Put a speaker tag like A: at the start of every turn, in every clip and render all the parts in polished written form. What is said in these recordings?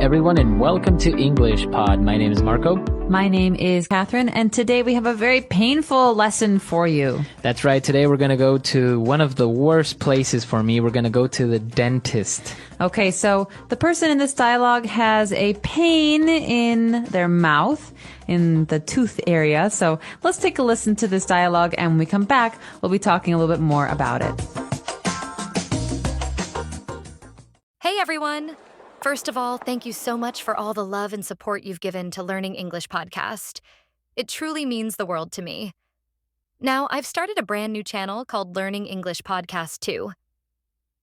A: everyone, and welcome to English Pod. My name is Marco.
B: My name is Catherine, and today we have a very painful lesson for you.
A: That's right. Today we're going to go to one of the worst places for me. We're going to go to the dentist.
B: Okay, so the person in this dialogue has a pain in their mouth, in the tooth area. So let's take a listen to this dialogue, and when we come back, we'll be talking a little bit more about it.
C: Hey, everyone. First of all, thank you so much for all the love and support you've given to Learning English Podcast. It truly means the world to me. Now, I've started a brand new channel called Learning English Podcast 2.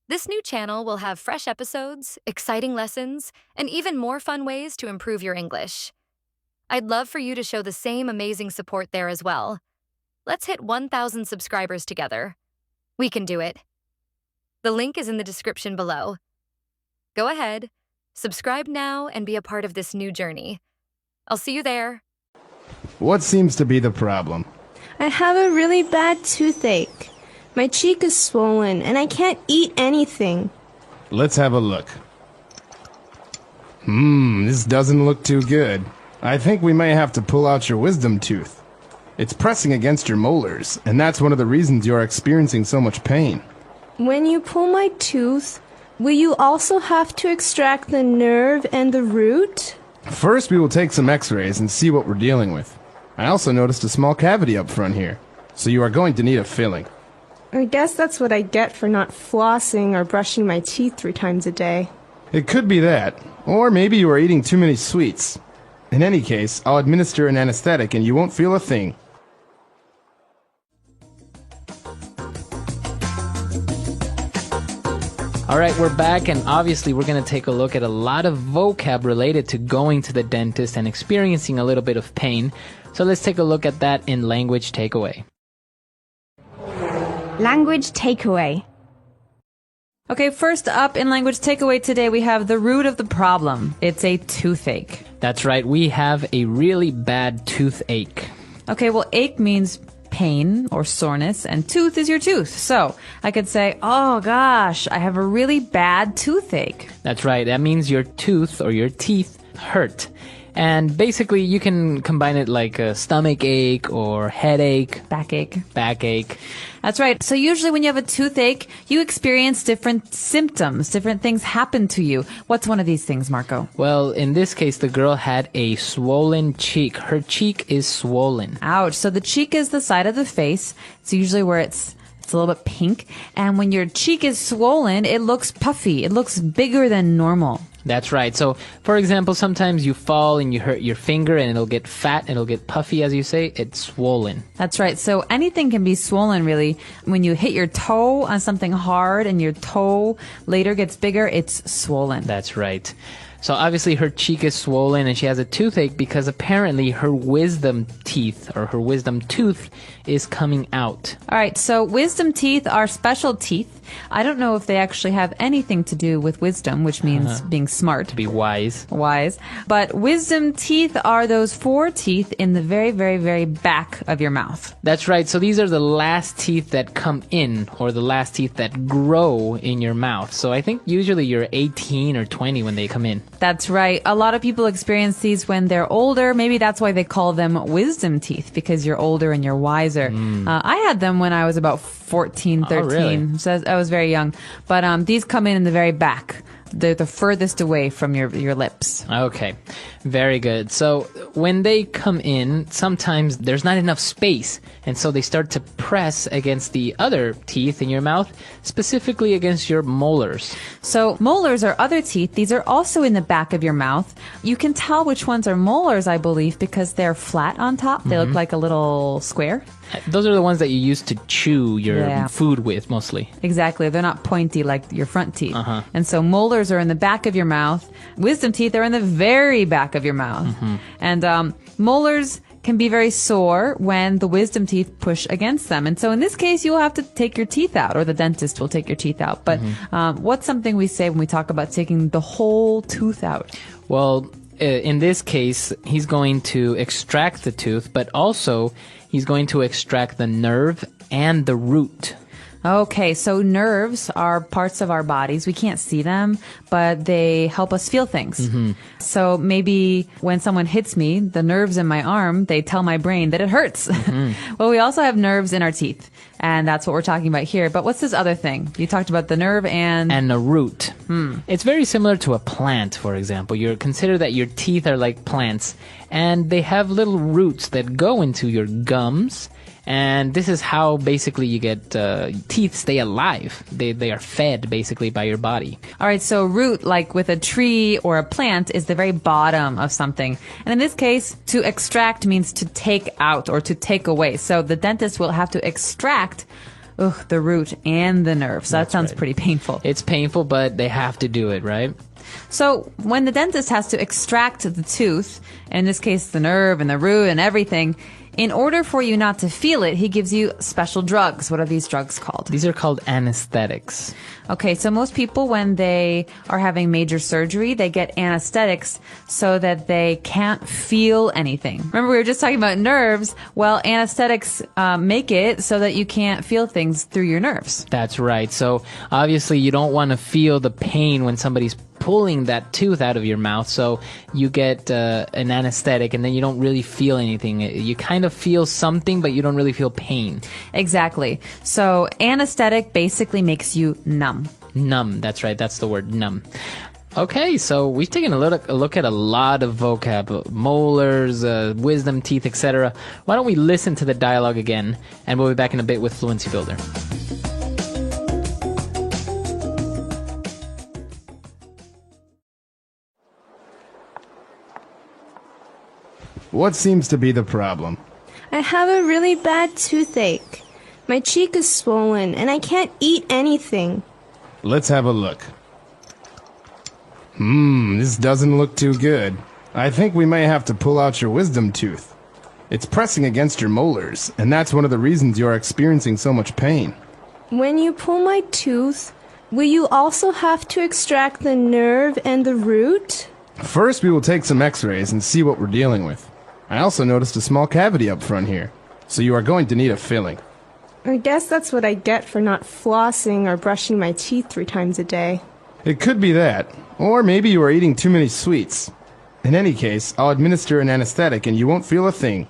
C: This new channel will have fresh episodes, exciting lessons, and even more fun ways to improve your English. I'd love for you to show the same amazing support there as well. Let's hit 1,000 subscribers together. We can do it. The link is in the description below. Go ahead. Subscribe now and be a part of this new journey. I'll see you there.
D: What seems to be the problem?
E: I have a really bad toothache. My cheek is swollen and I can't eat anything.
D: Let's have a look. This doesn't look too good. I think we may have to pull out your wisdom tooth. It's pressing against your molars, and that's one of the reasons you're experiencing so much pain.
E: When you pull my tooth, will you also have to extract the nerve and the root?
D: First, we will take some x-rays and see what we're dealing with. I also noticed a small cavity up front here, so you are going to need a filling.
E: I guess that's what I get for not flossing or brushing my teeth 3 times a day.
D: It could be that, or maybe you are eating too many sweets. In any case, I'll administer an anesthetic and you won't feel a thing.
A: All right, we're back, and obviously we're going to take a look at a lot of vocab related to going to the dentist and experiencing a little bit of pain. So let's take a look at that in Language Takeaway.
F: Language takeaway.
B: Okay, first up in Language Takeaway today, we have the root of the problem. It's a toothache.
A: That's right, we have a really bad toothache.
B: Okay, well, ache means pain or soreness, and tooth is your tooth. So I could say, oh gosh, I have a really bad toothache.
A: That's right, that means your tooth or your teeth hurt. And basically, you can combine it like a stomach ache or headache.
B: Backache. That's right. So usually when you have a toothache, you experience different symptoms. Different things happen to you. What's one of these things, Marco?
A: Well, in this case, the girl had a swollen cheek. Her cheek is swollen.
B: Ouch. So the cheek is the side of the face. It's usually where it's a little bit pink. And when your cheek is swollen, it looks puffy. It looks bigger than normal.
A: That's right. So, for example, sometimes you fall and you hurt your finger and it'll get fat, it'll get puffy, as you say. It's swollen.
B: That's right. So anything can be swollen, really. When you hit your toe on something hard and your toe later gets bigger, it's swollen.
A: That's right. So obviously her cheek is swollen and she has a toothache because apparently her wisdom teeth or her wisdom tooth is coming out.
B: All right, so wisdom teeth are special teeth. I don't know if they actually have anything to do with wisdom, which means being smart.
A: To be wise.
B: But wisdom teeth are those 4 teeth in the very, very, very back of your mouth.
A: That's right. So these are the last teeth that come in or the last teeth that grow in your mouth. So I think usually you're 18 or 20 when they come in.
B: That's right. A lot of people experience these when they're older. Maybe that's why they call them wisdom teeth, because you're older and you're wiser. I had them when I was about 14, 13.
A: Oh, really?
B: So I was very young. But these come in the very back. They're the furthest away from your lips.
A: Okay, very good. So when they come in, sometimes there's not enough space, and so they start to press against the other teeth in your mouth, specifically against your molars.
B: So molars are other teeth. These are also in the back of your mouth. You can tell which ones are molars, I believe, because they're flat on top. They look like a little square.
A: Those are the ones that you use to chew your food with, mostly.
B: Exactly. They're not pointy like your front teeth. And so molars are in the back of your mouth. Wisdom teeth are in the very back of your mouth. And molars can be very sore when the wisdom teeth push against them. And so in this case, you will have to take your teeth out, or the dentist will take your teeth out. But what's something we say when we talk about taking the whole tooth out?
A: Well, in this case, he's going to extract the tooth, but also he's going to extract the nerve and the root.
B: Okay, so nerves are parts of our bodies. We can't see them, but they help us feel things. So maybe when someone hits me, the nerves in my arm, they tell my brain that it hurts. Well, we also have nerves in our teeth, and that's what we're talking about here. But what's this other thing? You talked about the nerve and
A: a root. It's very similar to a plant, for example. You consider that your teeth are like plants, and they have little roots that go into your gums. And this is how basically you get teeth stay alive. They are fed basically by your body.
B: All right, so root, like with a tree or a plant, is the very bottom of something. And in this case, to extract means to take out or to take away. So the dentist will have to extract the root and the nerve. So that sounds pretty painful.
A: It's painful, but they have to do it, right?
B: So when the dentist has to extract the tooth, in this case the nerve and the root and everything, in order for you not to feel it, he gives you special drugs. What are these drugs called?
A: These are called anesthetics.
B: Okay, so most people, when they are having major surgery, they get anesthetics so that they can't feel anything. Remember, we were just talking about nerves. Well, anesthetics make it so that you can't feel things through your nerves.
A: That's right. So obviously you don't want to feel the pain when somebody's pulling that tooth out of your mouth, so you get an anesthetic, and then you don't really feel anything. You kind of feel something, but you don't really feel pain.
B: Exactly. So anesthetic basically makes you numb.
A: Numb, that's right. That's the word, numb. Okay, so we've taken a look at a lot of vocab, molars, wisdom teeth, etc. Why don't we listen to the dialogue again, and we'll be back in a bit with Fluency Builder.
D: What seems to be the problem?
E: I have a really bad toothache. My cheek is swollen and I can't eat anything.
D: Let's have a look. This doesn't look too good. I think we may have to pull out your wisdom tooth. It's pressing against your molars, and that's one of the reasons you're experiencing so much pain.
E: When you pull my tooth, will you also have to extract the nerve and the root?
D: First, we will take some x-rays and see what we're dealing with. I also noticed a small cavity up front here, so you are going to need a filling.
E: I guess that's what I get for not flossing or brushing my teeth 3 times a day.
D: It could be that, or maybe you are eating too many sweets. In any case, I'll administer an anesthetic and you won't feel a thing.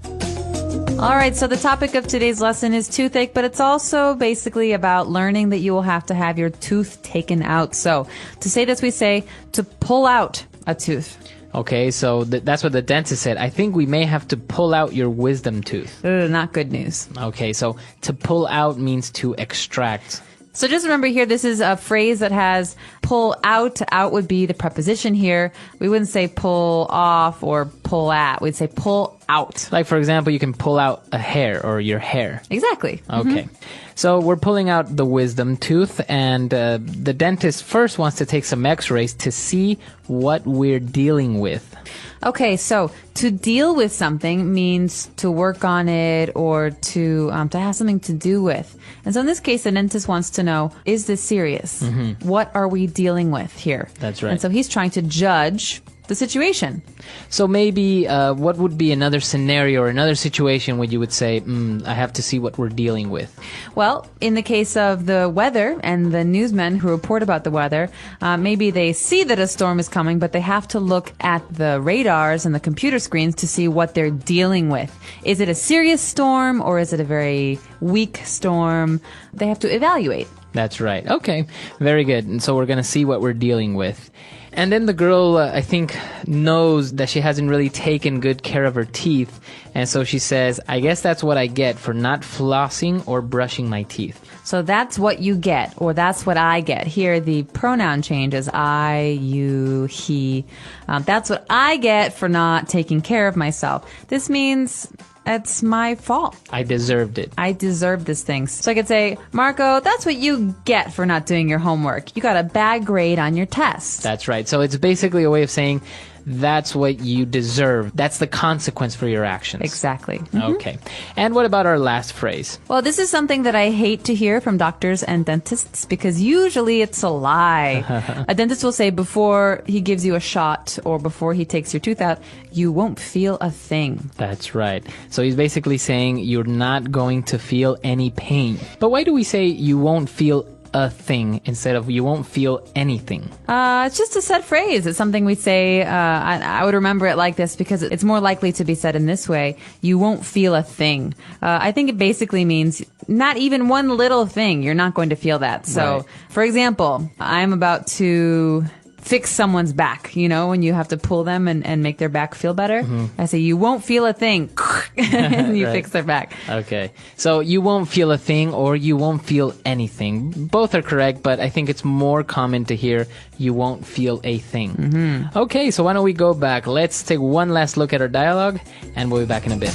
B: All right, so the topic of today's lesson is toothache, but it's also basically about learning that you will have to have your tooth taken out. So to say this, we say to pull out a tooth.
A: Okay, so that's what the dentist said. I think we may have to pull out your wisdom tooth.
B: Not good news.
A: Okay, so to pull out means to extract.
B: So just remember here, this is a phrase that has pull out. Out would be the preposition here. We wouldn't say pull off or pull at. We'd say pull out.
A: Like, for example, you can pull out a hair or your hair.
B: Exactly.
A: Okay. So we're pulling out the wisdom tooth, and the dentist first wants to take some x-rays to see what we're dealing with.
B: Okay, so to deal with something means to work on it or to have something to do with. And so in this case, the dentist wants to know, is this serious? What are we dealing with here?
A: That's right.
B: And so he's trying to judge the situation.
A: So maybe what would be another scenario or another situation where you would say, I have to see what we're dealing with?
B: Well, in the case of the weather and the newsmen who report about the weather, maybe they see that a storm is coming, but they have to look at the radars and the computer screens to see what they're dealing with. Is it a serious storm or is it a very weak storm? They have to evaluate.
A: That's right. Okay, very good. And so we're going to see what we're dealing with. And then the girl, I think, knows that she hasn't really taken good care of her teeth. And so she says, I guess that's what I get for not flossing or brushing my teeth.
B: So that's what you get, or that's what I get. Here, the pronoun changes I, you, he. That's what I get for not taking care of myself. This means it's my fault.
A: I deserved it.
B: I deserve this thing. So I could say, Marco, that's what you get for not doing your homework. You got a bad grade on your test.
A: That's right. So it's basically a way of saying, that's what you deserve. That's the consequence for your actions.
B: Exactly.
A: Okay. And what about our last phrase?
B: Well, this is something that I hate to hear from doctors and dentists because usually it's a lie. A dentist will say before he gives you a shot or before he takes your tooth out, you won't feel a thing.
A: That's right. So he's basically saying you're not going to feel any pain. But why do we say you won't feel a thing instead of you won't feel anything?
B: It's just a set phrase. It's something we say. I would remember it like this because it's more likely to be said in this way. You won't feel a thing. I think it basically means not even one little thing. You're not going to feel that. So,
A: Right.
B: For example, I'm about to fix someone's back, you know, when you have to pull them and make their back feel better. I say, you won't feel a thing. And you
A: Right.
B: fix their back.
A: Okay. So you won't feel a thing or you won't feel anything. Both are correct, but I think it's more common to hear you won't feel a thing. Okay, so why don't we go back? Let's take one last look at our dialogue and we'll be back in a bit.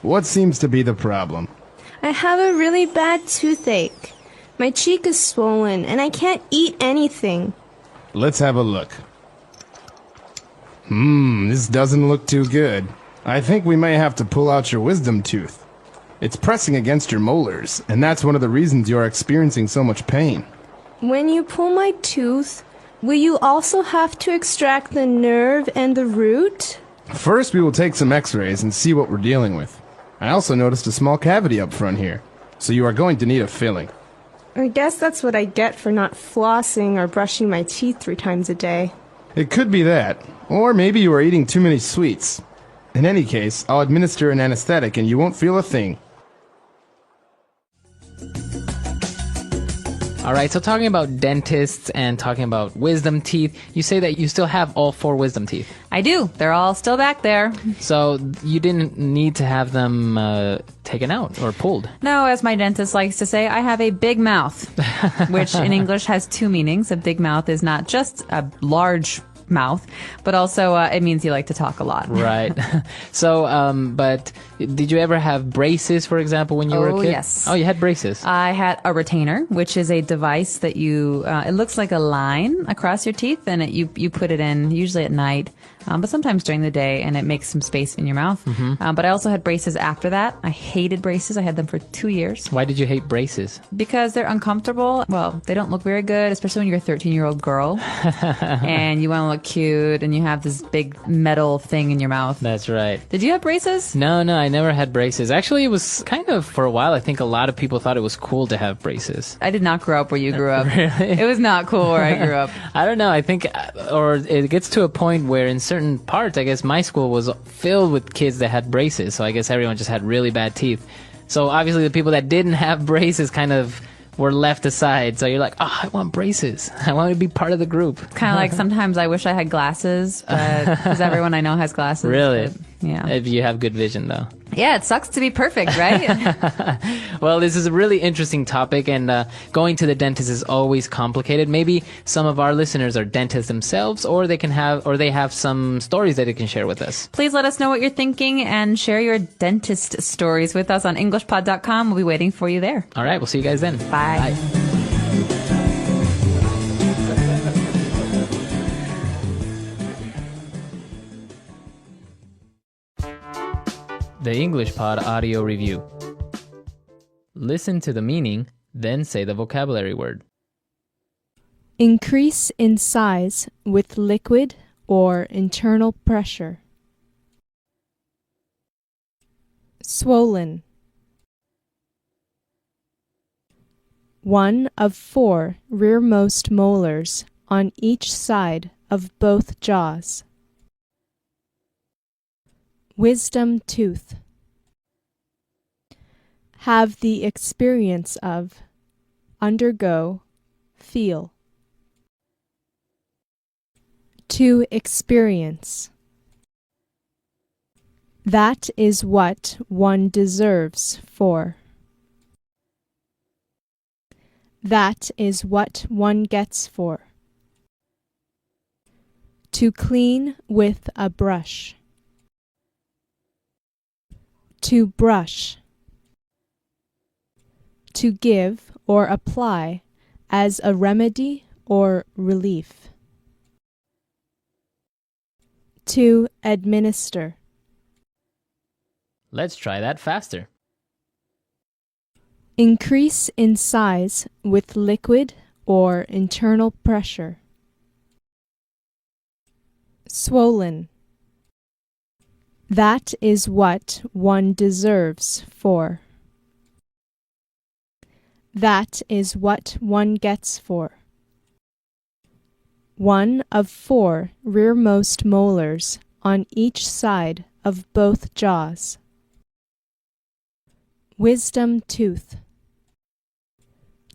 D: What seems to be the problem?
E: I have a really bad toothache. My cheek is swollen and I can't eat anything.
D: Let's have a look. This doesn't look too good. I think we may have to pull out your wisdom tooth. It's pressing against your molars, and that's one of the reasons you're experiencing so much pain.
E: When you pull my tooth, will you also have to extract the nerve and the root?
D: First, we will take some x-rays and see what we're dealing with. I also noticed a small cavity up front here, so you are going to need a filling.
E: I guess that's what I get for not flossing or brushing my teeth 3 times a day.
D: It could be that, or maybe you are eating too many sweets. In any case, I'll administer an anesthetic and you won't feel a thing.
A: All right, so talking about dentists and talking about wisdom teeth, you say that you still have all 4 wisdom teeth.
B: I do. They're all still back there.
A: So you didn't need to have them taken out or pulled.
B: No, as my dentist likes to say, I have a big mouth, which in English has 2 meanings. A big mouth is not just a large mouth, but also it means you like to talk a lot.
A: Right. So, but did you ever have braces, for example, when you were a kid?
B: Yes.
A: Oh, you had braces.
B: I had a retainer, which is a device that you, it looks like a line across your teeth, and you put it in usually at night, but sometimes during the day, and it makes some space in your mouth. But I also had braces after that. I hated braces. I had them for 2 years.
A: Why did you hate braces?
B: Because they're uncomfortable. Well, they don't look very good, especially when you're a 13-year-old girl, and you want to look cute, and you have this big metal thing in your mouth.
A: That's right.
B: Did you have braces?
A: No, I never had braces. Actually, it was kind of, for a while, I think a lot of people thought it was cool to have braces.
B: I did not grow up where you grew up.
A: Really?
B: It was not cool where I grew up.
A: I don't know. I think, or it gets to a point where in certain parts, I guess my school was filled with kids that had braces. So I guess everyone just had really bad teeth. So obviously the people that didn't have braces kind of were left aside. So you're like, oh, I want braces. I want to be part of the group.
B: Kind of like sometimes I wish I had glasses, but because everyone I know has glasses.
A: Really?
B: But, yeah.
A: If you have good vision, though.
B: Yeah, it sucks to be perfect, right?
A: Well, this is a really interesting topic, and going to the dentist is always complicated. Maybe some of our listeners are dentists themselves, or they have some stories that they can share with us.
B: Please let us know what you're thinking and share your dentist stories with us on EnglishPod.com. We'll be waiting for you there.
A: All right, we'll see you guys then.
B: Bye.
A: The English Pod Audio Review. Listen to the meaning, then say the vocabulary word.
E: Increase in size with liquid or internal pressure. Swollen. 1 of 4 rearmost molars on each side of both jaws. Wisdom tooth. Have the experience of, undergo, feel. To experience. That is what one deserves for. That is what one gets for. To clean with a brush. To brush. To give or apply as a remedy or relief. To administer.
A: Let's try that faster.
E: Increase in size with liquid or internal pressure. Swollen. That is what one deserves for. That is what one gets for. One of 4 rearmost molars on each side of both jaws. Wisdom tooth.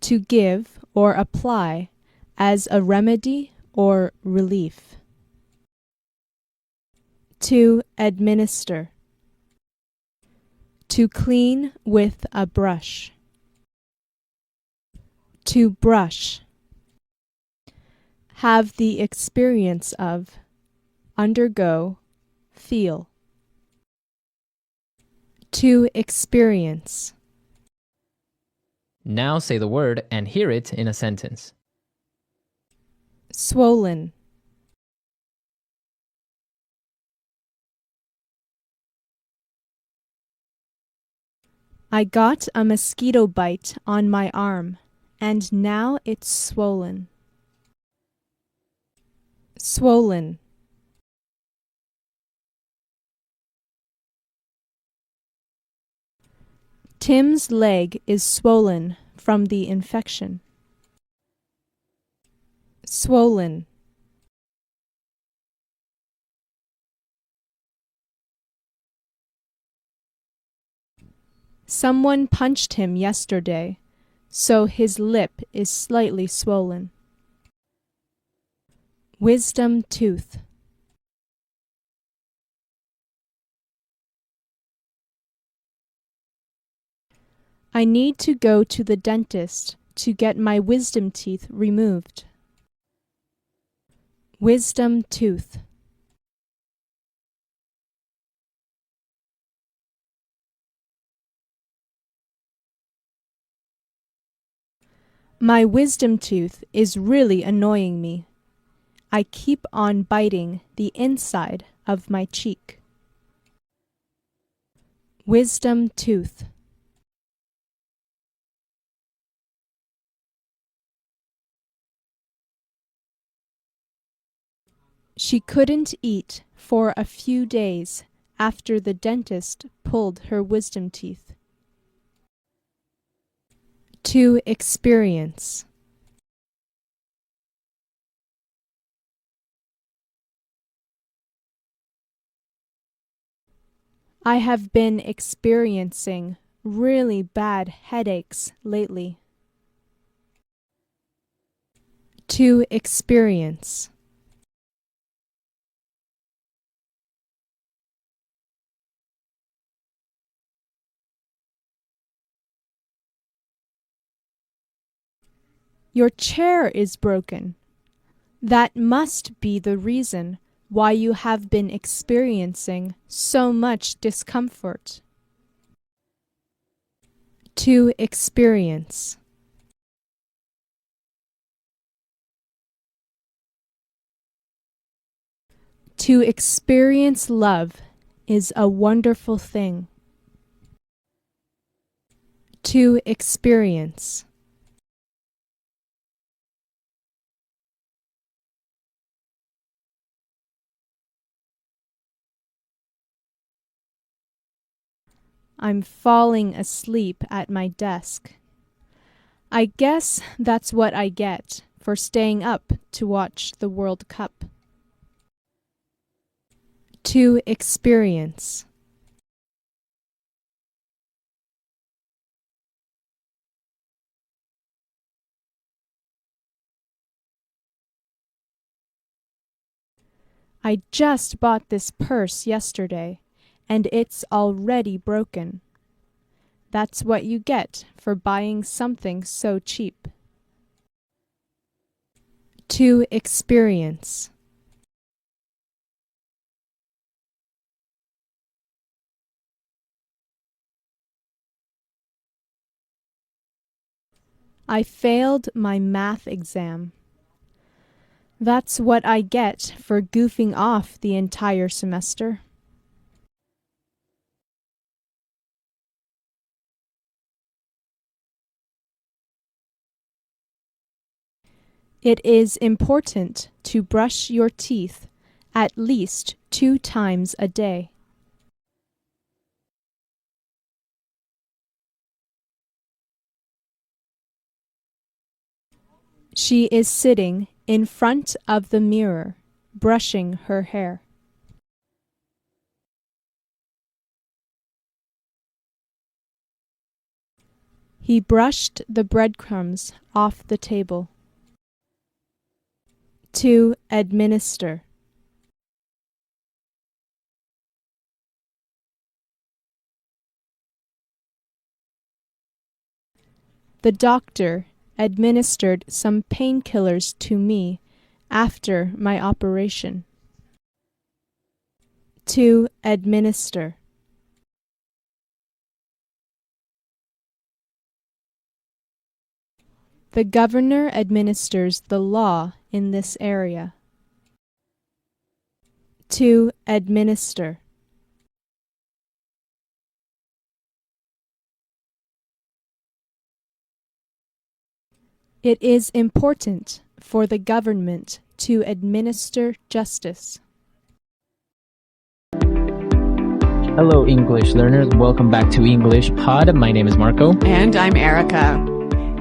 E: To give or apply as a remedy or relief. To administer. To clean with a brush. To brush. Have the experience of. Undergo. Feel. To experience.
A: Now say the word and hear it in a sentence.
E: Swollen. I got a mosquito bite on my arm, and now it's swollen. Swollen. Tim's leg is swollen from the infection. Swollen. Someone punched him yesterday, so his lip is slightly swollen. Wisdom tooth. I need to go to the dentist to get my wisdom teeth removed. Wisdom tooth. My wisdom tooth is really annoying me. I keep on biting the inside of my cheek. Wisdom tooth. She couldn't eat for a few days after the dentist pulled her wisdom teeth. To experience. I have been experiencing really bad headaches lately. To experience. Your chair is broken. That must be the reason why you have been experiencing so much discomfort. To experience. To experience love is a wonderful thing. To experience. I'm falling asleep at my desk. I guess that's what I get for staying up to watch the World Cup. To experience. I just bought this purse yesterday, and it's already broken. That's what you get for buying something so cheap. To experience. I failed my math exam. That's what I get for goofing off the entire semester. It is important to brush your teeth at least 2 times a day. She is sitting in front of the mirror, brushing her hair. He brushed the breadcrumbs off the table. To administer. The doctor administered some painkillers to me after my operation. To administer. The governor administers the law in this area. To administer. It is important for the government to administer justice.
A: Hello, English learners. Welcome back to English Pod. My name is Marco.
F: And I'm Erica.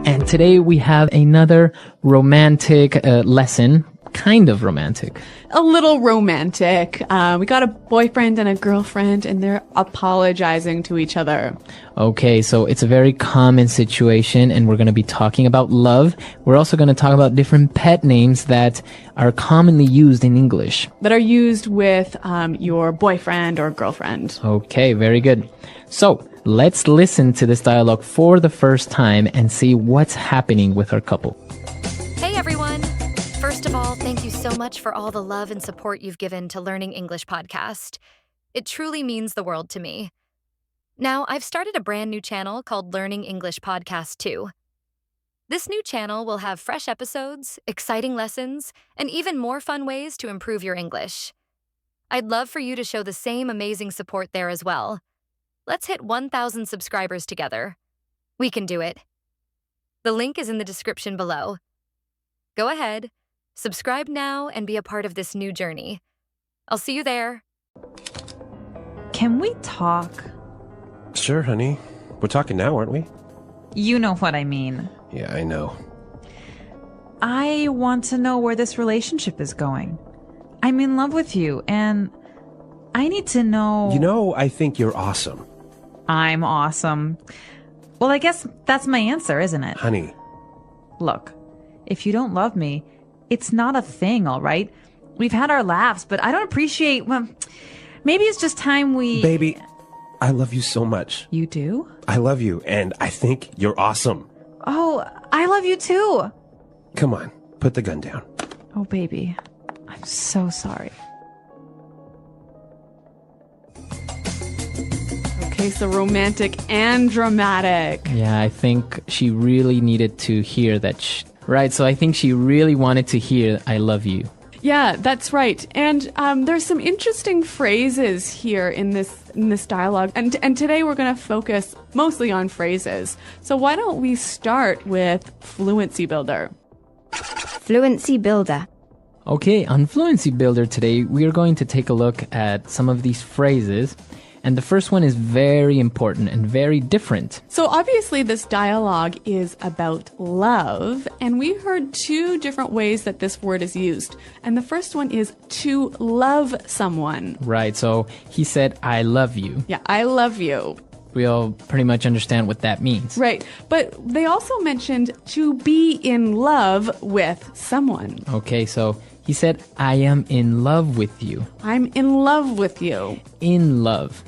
A: And today we have another romantic lesson. Kind of romantic.
F: A little romantic. We got a boyfriend and a girlfriend, and they're apologizing to each other.
A: Okay, so it's a very common situation, and we're going to be talking about love. We're also going to talk about different pet names that are commonly used in English.
F: That are used with your boyfriend or girlfriend.
A: Okay, very good. So let's listen to this dialogue for the first time and see what's happening with our couple.
C: Hey everyone! First of all, thank you so much for all the love and support you've given to Learning English podcast. It truly means the world to me. Now, I've started a brand new channel called Learning English Podcast 2. This new channel will have fresh episodes, exciting lessons, and even more fun ways to improve your English. I'd love for you to show the same amazing support there as well. Let's hit 1,000 subscribers together. We can do it. The link is in the description below. Go ahead, subscribe now, and be a part of this new journey. I'll see you there.
B: Can we talk?
G: Sure, honey. We're talking now, aren't we?
B: You know what I mean.
G: Yeah, I know.
B: I want to know where this relationship is going. I'm in love with you, and I need to know...
G: You know, I think you're awesome.
B: I'm awesome. Well, I guess that's my answer, isn't it?
G: Honey.
B: Look, if you don't love me, it's not a thing, all right? We've had our laughs, but I don't appreciate... Well, maybe it's just time we...
G: Baby, I love you so much.
B: You do?
G: I love you, and I think you're awesome.
B: Oh, I love you too.
G: Come on, put the gun down.
B: Oh, baby. I'm so sorry.
F: Okay, so romantic and dramatic.
A: Yeah, I think she really needed to hear that. Right, so I think she really wanted to hear, I love you.
F: Yeah, that's right. And there's some interesting phrases here in this dialogue. And today we're going to focus mostly on phrases. So why don't we start with Fluency Builder?
H: Fluency Builder.
A: Okay, on Fluency Builder today, we are going to take a look at some of these phrases. And the first one is very important and very different.
F: So obviously this dialogue is about love, and we heard two different ways that this word is used. And the first one is to love someone.
A: Right, so he said, I love you.
F: Yeah, I love you.
A: We all pretty much understand what that means.
F: Right, but they also mentioned to be in love with someone.
A: Okay, so he said, I am in love with you.
F: I'm in love with you.
A: In love.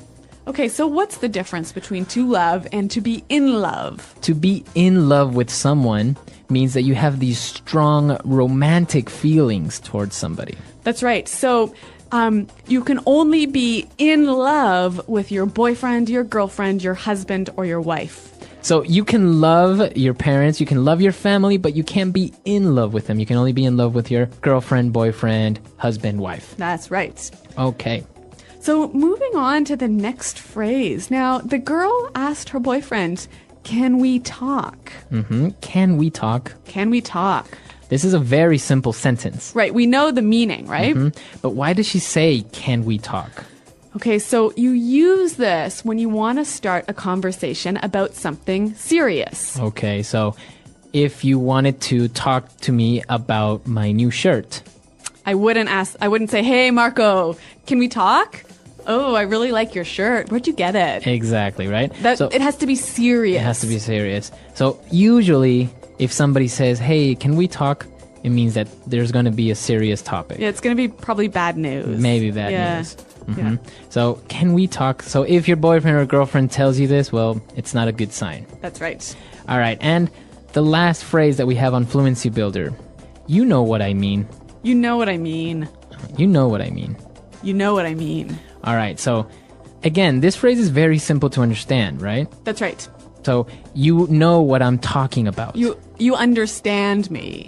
F: Okay, so what's the difference between to love and to be in love?
A: To be in love with someone means that you have these strong romantic feelings towards somebody.
F: That's right. So you can only be in love with your boyfriend, your girlfriend, your husband, or your wife.
A: So you can love your parents, you can love your family, but you can't be in love with them. You can only be in love with your girlfriend, boyfriend, husband, wife.
F: That's right.
A: Okay.
F: So moving on to the next phrase. Now, the girl asked her boyfriend, can we talk?
A: Can we talk?
F: Can we talk?
A: This is a very simple sentence.
F: Right, we know the meaning, right?
A: But why does she say, can we talk?
F: Okay, so you use this when you want to start a conversation about something serious.
A: Okay, so if you wanted to talk to me about my new shirt.
F: I wouldn't say, hey, Marco, can we talk? Oh, I really like your shirt. Where'd you get it?
A: Exactly, right?
F: It has to be serious.
A: It has to be serious. So usually, if somebody says, hey, can we talk? It means that there's going to be a serious topic.
F: Yeah, it's going to be probably bad news.
A: Maybe bad news.
F: Yeah.
A: So, can we talk? So, if your boyfriend or girlfriend tells you this, well, it's not a good sign.
F: That's right.
A: All right, and the last phrase that we have on Fluency Builder. You know what I mean.
F: You know what I mean.
A: You know what I mean.
F: You know what I mean.
A: All right, so again, this phrase is very simple to understand, right?
F: That's right.
A: So, you know what I'm talking about.
F: You understand me.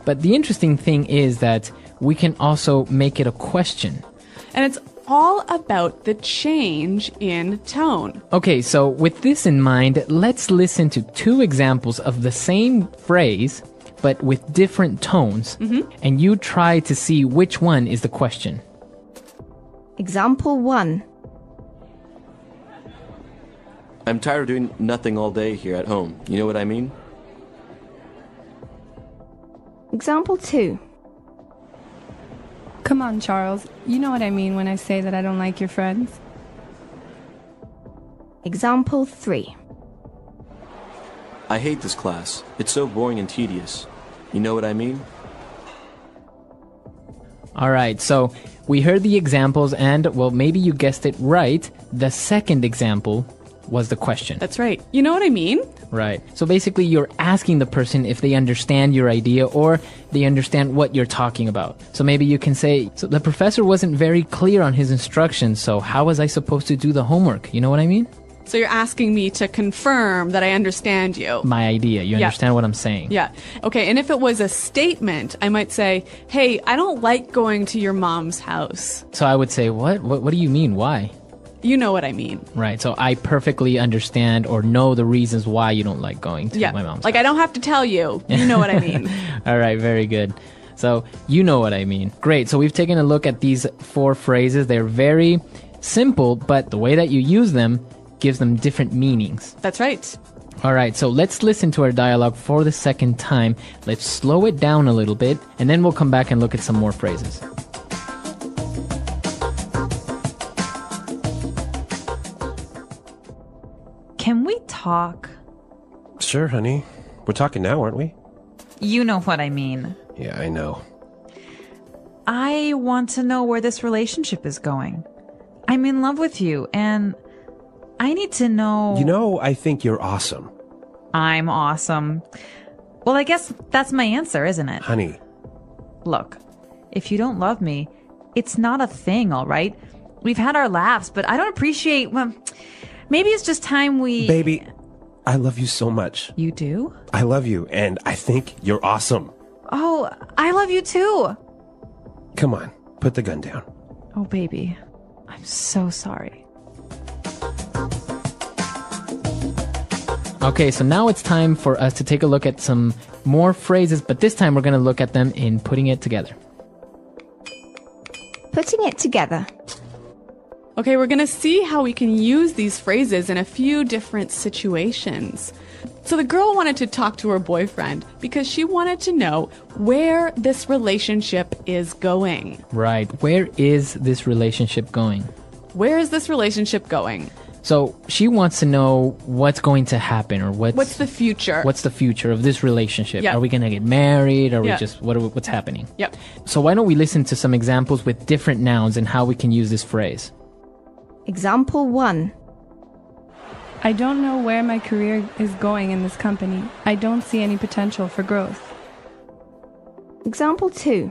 A: But the interesting thing is that we can also make it a question.
F: And it's all about the change in tone.
A: Okay, so with this in mind, let's listen to 2 examples of the same phrase, but with different tones. And you try to see which one is the question.
H: Example 1.
I: I'm tired of doing nothing all day here at home. You know what I mean?
H: Example 2.
J: Come on, Charles. You know what I mean when I say that I don't like your friends.
H: Example 3.
I: I hate this class. It's so boring and tedious. You know what I mean?
A: All right, so we heard the examples and, well, maybe you guessed it right. The second example was the question.
F: That's right. You know what I mean?
A: Right. So basically, you're asking the person if they understand your idea or they understand what you're talking about. So maybe you can say, so the professor wasn't very clear on his instructions, so how was I supposed to do the homework? You know what I mean?
F: So you're asking me to confirm that I understand you.
A: My idea. You understand what I'm saying.
F: Yeah. Okay, and if it was a statement, I might say, hey, I don't like going to your mom's house.
A: So I would say, what? What do you mean? Why?
F: You know what I mean.
A: Right. So I perfectly understand or know the reasons why you don't like going to my mom's house.
F: I don't have to tell you. You know what I mean.
A: All right. Very good. So you know what I mean. Great. So we've taken a look at these 4 phrases. They're very simple, but the way that you use them gives them different meanings.
F: That's right.
A: All right. So let's listen to our dialogue for the second time. Let's slow it down a little bit, and then we'll come back and look at some more phrases.
B: Can we talk?
G: Sure, honey. We're talking now, aren't we?
B: You know what I mean.
G: Yeah, I know.
B: I want to know where this relationship is going. I'm in love with you, and I need to know...
G: You know, I think you're awesome.
B: I'm awesome. Well, I guess that's my answer, isn't it?
G: Honey.
B: Look, if you don't love me, it's not a thing, all right? We've had our laughs, but I don't appreciate... Well, maybe it's just time we...
G: Baby, I love you so much.
B: You do?
G: I love you, and I think you're awesome.
B: Oh, I love you too.
G: Come on, put the gun down.
B: Oh, baby, I'm so sorry.
A: Okay, so now it's time for us to take a look at some more phrases, but this time we're going to look at them in putting it together.
H: Putting it together.
F: Okay, we're going to see how we can use these phrases in a few different situations. So the girl wanted to talk to her boyfriend because she wanted to know where this relationship is going.
A: Right. Where is this relationship going?
F: Where is this relationship going?
A: So she wants to know what's going to happen or
F: what's the future?
A: What's the future of this relationship?
F: Yep.
A: Are we going to get married? Or
F: Yep.
A: we just what's happening?
F: Yep.
A: So why don't we listen to some examples with different nouns and how we can use this phrase?
H: Example 1.
J: I don't know where my career is going in this company. I don't see any potential for growth.
H: Example 2.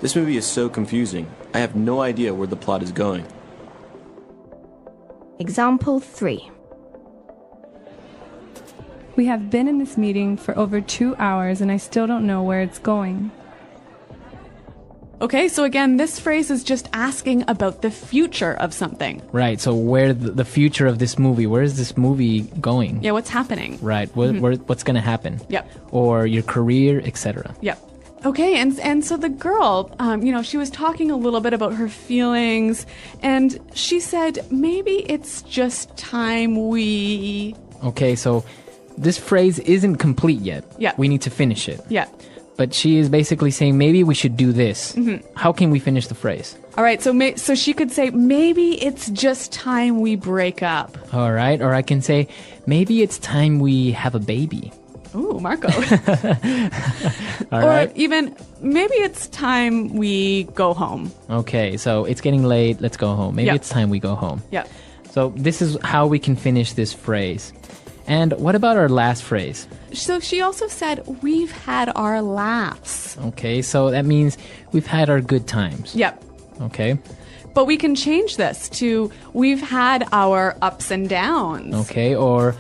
I: This movie is so confusing. I have no idea where the plot is going.
H: Example 3.
J: We have been in this meeting for over 2 hours and I still don't know where it's going.
F: Okay, so again, this phrase is just asking about the future of something.
A: Right. So where the future of this movie, where is this movie going?
F: Yeah, what's happening?
A: Right. What's going to happen?
F: Yep.
A: Or your career, etc.
F: Yep. Okay, and so the girl, she was talking a little bit about her feelings, and she said, maybe it's just time we...
A: Okay, so this phrase isn't complete yet.
F: Yeah.
A: We need to finish it.
F: Yeah.
A: But she is basically saying, maybe we should do this.
F: Mm-hmm.
A: How can we finish the phrase?
F: All right, so she could say, maybe it's just time we break up.
A: All right, or I can say, maybe it's time we have a baby.
F: Ooh, Marco.
A: All
F: or
A: right.
F: even, maybe it's time we go home.
A: Okay, so it's getting late, let's go home. Maybe
F: Yep.
A: it's time we go home.
F: Yeah.
A: So this is how we can finish this phrase. And what about our last phrase?
F: So she also said, we've had our laughs.
A: Okay, so that means we've had our good times.
F: Yep.
A: Okay.
F: But we can change this to, we've had our ups and downs.
A: Okay, or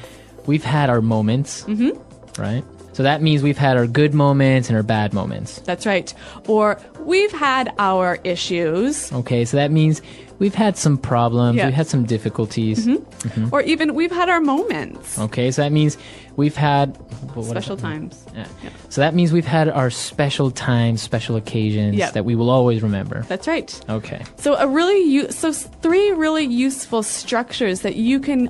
A: we've had our moments.
F: Mm-hmm.
A: Right? So that means we've had our good moments and our bad moments.
F: That's right. Or we've had our issues.
A: Okay, so that means we've had some problems,
F: Yeah.
A: we've had some difficulties.
F: Mm-hmm. Or even we've had our moments.
A: Okay, so that means we've had...
F: Special times.
A: Yeah.
F: Yeah.
A: So that means we've had our special times, special occasions
F: Yep.
A: that we will always remember.
F: That's right.
A: Okay.
F: So three really useful structures that you can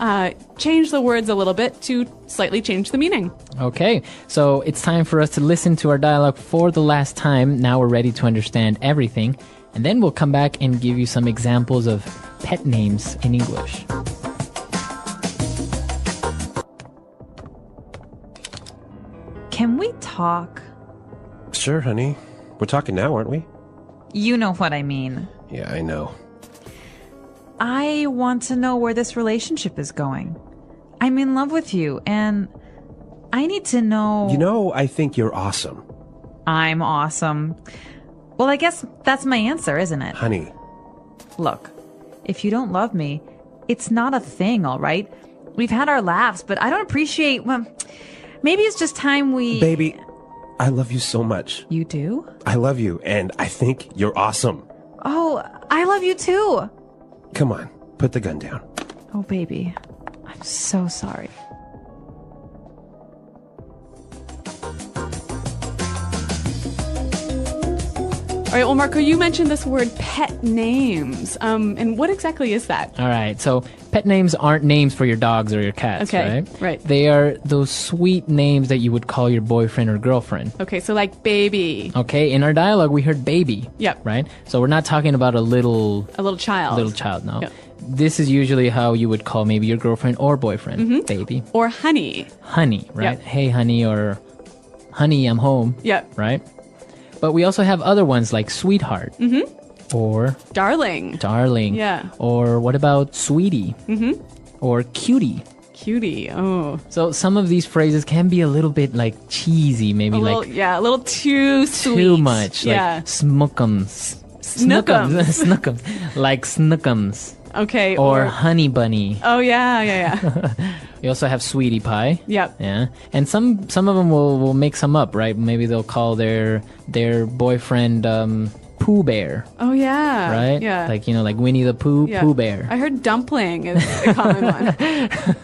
F: change the words a little bit to slightly change the meaning.
A: Okay, so it's time for us to listen to our dialogue for the last time. Now we're ready to understand everything. And then we'll come back and give you some examples of pet names in English.
B: Can we talk?
G: Sure, honey. We're talking now, aren't we?
B: You know what I mean.
G: Yeah, I know.
B: I want to know where this relationship is going. I'm in love with you, and I need to know...
G: You know, I think you're awesome.
B: I'm awesome. Well, I guess that's my answer, isn't it?
G: Honey.
B: Look, if you don't love me, it's not a thing, all right? We've had our laughs, but I don't appreciate... Well, maybe it's just time we...
G: Baby, I love you so much.
B: You do?
G: I love you, and I think you're awesome.
B: Oh, I love you too.
G: Come on, put the gun down.
B: Oh, baby. I'm so sorry.
F: All right, well, Marco, you mentioned this word pet names. And what exactly is that?
A: All right, so pet names aren't names for your dogs or your cats,
F: Okay,
A: right?
F: right.
A: They are those sweet names that you would call your boyfriend or girlfriend.
F: Okay, so like baby.
A: Okay, in our dialogue, we heard baby.
F: Yep.
A: Right? So we're not talking about a little
F: child.
A: no.
F: Yep.
A: This is usually how you would call maybe your girlfriend or boyfriend, baby.
F: Or honey.
A: Honey, right?
F: Yep.
A: Hey, honey, or honey, I'm home.
F: Yep.
A: Right? But we also have other ones like sweetheart. Or
F: Darling.
A: darling.
F: Yeah.
A: Or what about sweetie? Or cutie.
F: Cutie. Oh.
A: So some of these phrases can be a little bit like cheesy, maybe
F: A little,
A: like
F: a little too sweet.
A: too much.
F: Yeah.
A: Like smookums.
F: Snookums.
A: Snookums. Like snookums.
F: Okay.
A: Or honey bunny.
F: Oh, yeah.
A: We also have sweetie pie.
F: Yep.
A: Yeah. And some of them will make some up, right? Maybe they'll call their boyfriend Pooh Bear.
F: Oh, yeah.
A: Right?
F: Yeah.
A: Like, like Winnie the Pooh,
F: Yeah.
A: Pooh Bear.
F: I heard dumpling is a common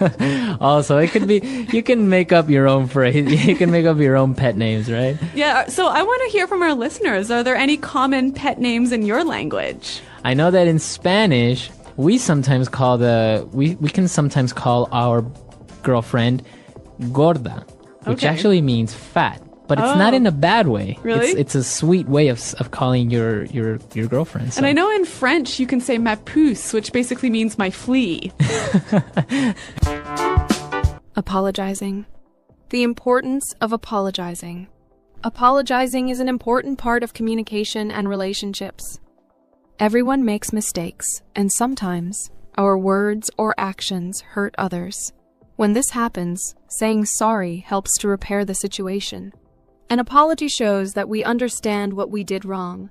F: one.
A: Also, it could be, you can make up your own phrase. You can make up your own pet names, right?
F: Yeah. So I want to hear from our listeners. Are there any common pet names in your language?
A: I know that in Spanish, we sometimes call we can sometimes call our girlfriend gorda, which
F: Okay.
A: actually means fat. But it's not in a bad way.
F: Really?
A: It's a sweet way of calling your girlfriend. So.
F: And I know in French you can say ma puce, which basically means my flea.
E: Apologizing. The importance of apologizing. Apologizing is an important part of communication and relationships. Everyone makes mistakes, and sometimes our words or actions hurt others. When this happens, saying sorry helps to repair the situation. An apology shows that we understand what we did wrong,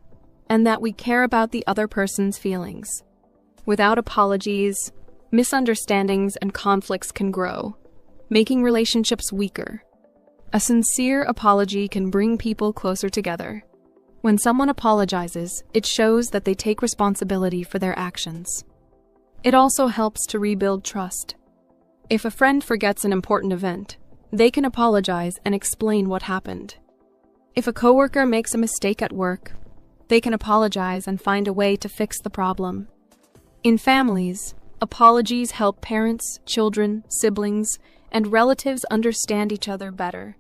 E: and that we care about the other person's feelings. Without apologies, misunderstandings and conflicts can grow. making relationships weaker. A sincere apology can bring people closer together. When someone apologizes, it shows that they take responsibility for their actions. It also helps to rebuild trust. If a friend forgets an important event, they can apologize and explain what happened. If a coworker makes a mistake at work, they can apologize and find a way to fix the problem. In families, apologies help parents, children, siblings, and relatives understand each other better.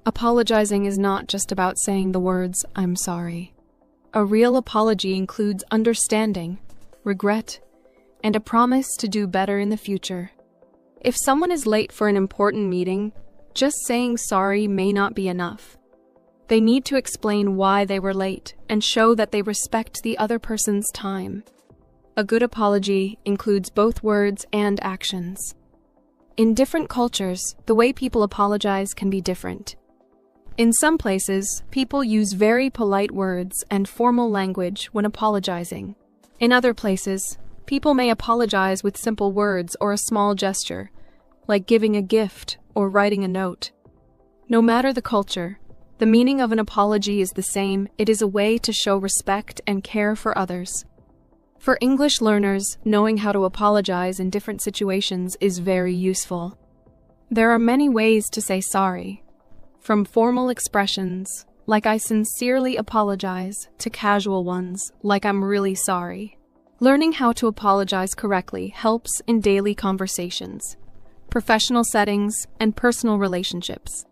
E: Apologizing is not just about saying the words, "I'm sorry." A real apology includes understanding, regret, and a promise to do better in the future. If someone is late for an important meeting, just saying sorry may not be enough. They need to explain why they were late and show that they respect the other person's time. A good apology includes both words and actions. In different cultures, the way people apologize can be different. In some places, people use very polite words and formal language when apologizing. In other places, people may apologize with simple words or a small gesture, like giving a gift or writing a note. No matter the culture, the meaning of an apology is the same. It is a way to show respect and care for others. For English learners, knowing how to apologize in different situations is very useful. There are many ways to say sorry, from formal expressions, like "I sincerely apologize," to casual ones, like "I'm really sorry." Learning how to apologize correctly helps in daily conversations, professional settings, and personal relationships.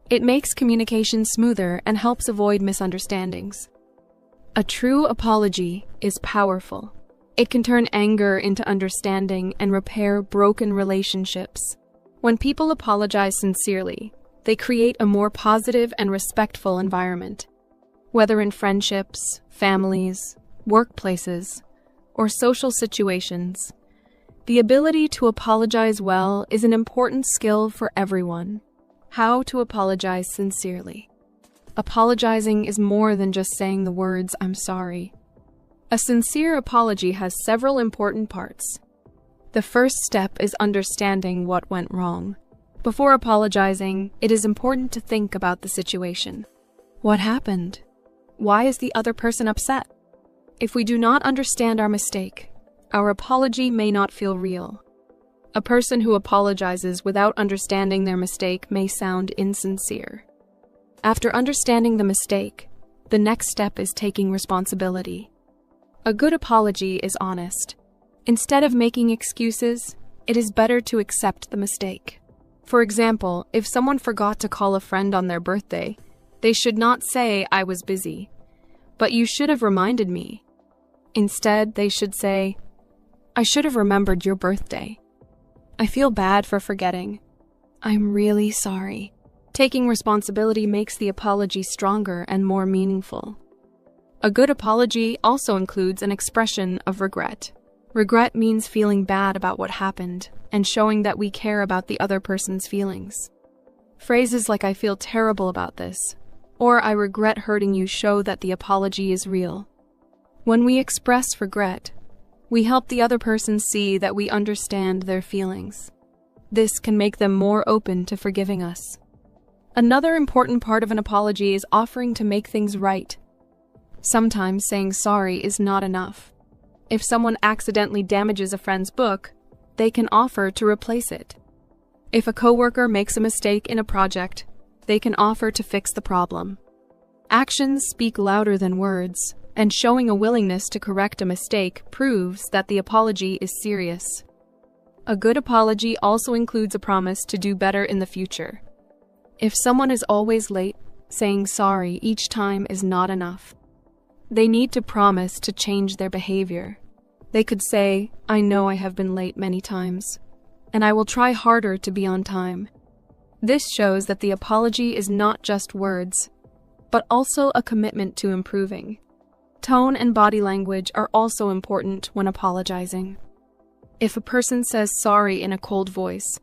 E: It makes communication smoother and helps avoid misunderstandings. A true apology is powerful. It can turn anger into understanding and repair broken relationships. When people apologize sincerely, they create a more positive and respectful environment. Whether in friendships, families, workplaces, or social situations, the ability to apologize well is an important skill for everyone. How to apologize sincerely. Apologizing is more than just saying the words, "I'm sorry." A sincere apology has several important parts. The first step is understanding what went wrong. Before apologizing, it is important to think about the situation. What happened? Why is the other person upset? If we do not understand our mistake, our apology may not feel real. A person who apologizes without understanding their mistake may sound insincere. After understanding the mistake, the next step is taking responsibility. A good apology is honest. Instead of making excuses, it is better to accept the mistake. For example, if someone forgot to call a friend on their birthday, they should not say, "I was busy," but "You should have reminded me." Instead, they should say, "I should have remembered your birthday. I feel bad for forgetting. I'm really sorry." Taking responsibility makes the apology stronger and more meaningful. A good apology also includes an expression of regret. Regret means feeling bad about what happened and showing that we care about the other person's feelings. Phrases like "I feel terrible about this" or "I regret hurting you" show that the apology is real. When we express regret, we help the other person see that we understand their feelings. This can make them more open to forgiving us. Another important part of an apology is offering to make things right. Sometimes saying sorry is not enough. If someone accidentally damages a friend's book, they can offer to replace it. If a coworker makes a mistake in a project, they can offer to fix the problem. Actions speak louder than words, and showing a willingness to correct a mistake proves that the apology is serious. A good apology also includes a promise to do better in the future. If someone is always late, saying sorry each time is not enough. They need to promise to change their behavior. They could say, "I know I have been late many times, and I will try harder to be on time." This shows that the apology is not just words, but also a commitment to improving. Tone and body language are also important when apologizing. If a person says sorry in a cold voice,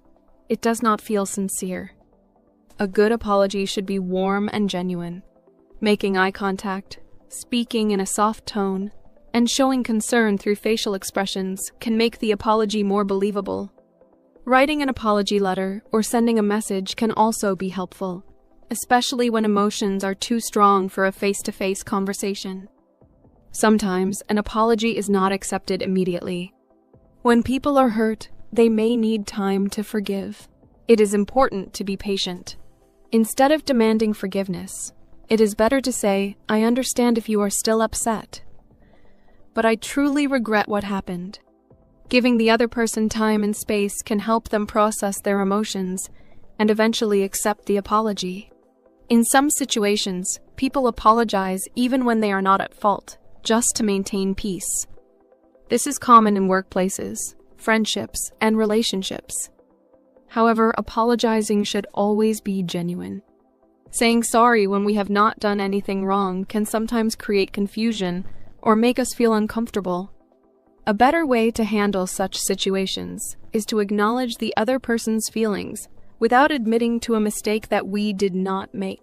E: it does not feel sincere. A good apology should be warm and genuine. Making eye contact, speaking in a soft tone, and showing concern through facial expressions can make the apology more believable. Writing an apology letter or sending a message can also be helpful, especially when emotions are too strong for a face-to-face conversation. Sometimes an apology is not accepted immediately. When people are hurt, they may need time to forgive. It is important to be patient. Instead of demanding forgiveness, it is better to say, "I understand if you are still upset, but I truly regret what happened." Giving the other person time and space can help them process their emotions and eventually accept the apology. In some situations, people apologize even when they are not at fault, just to maintain peace. This is common in workplaces, friendships, and relationships. However, apologizing should always be genuine. Saying sorry when we have not done anything wrong can sometimes create confusion or make us feel uncomfortable. A better way to handle such situations is to acknowledge the other person's feelings without admitting to a mistake that we did not make.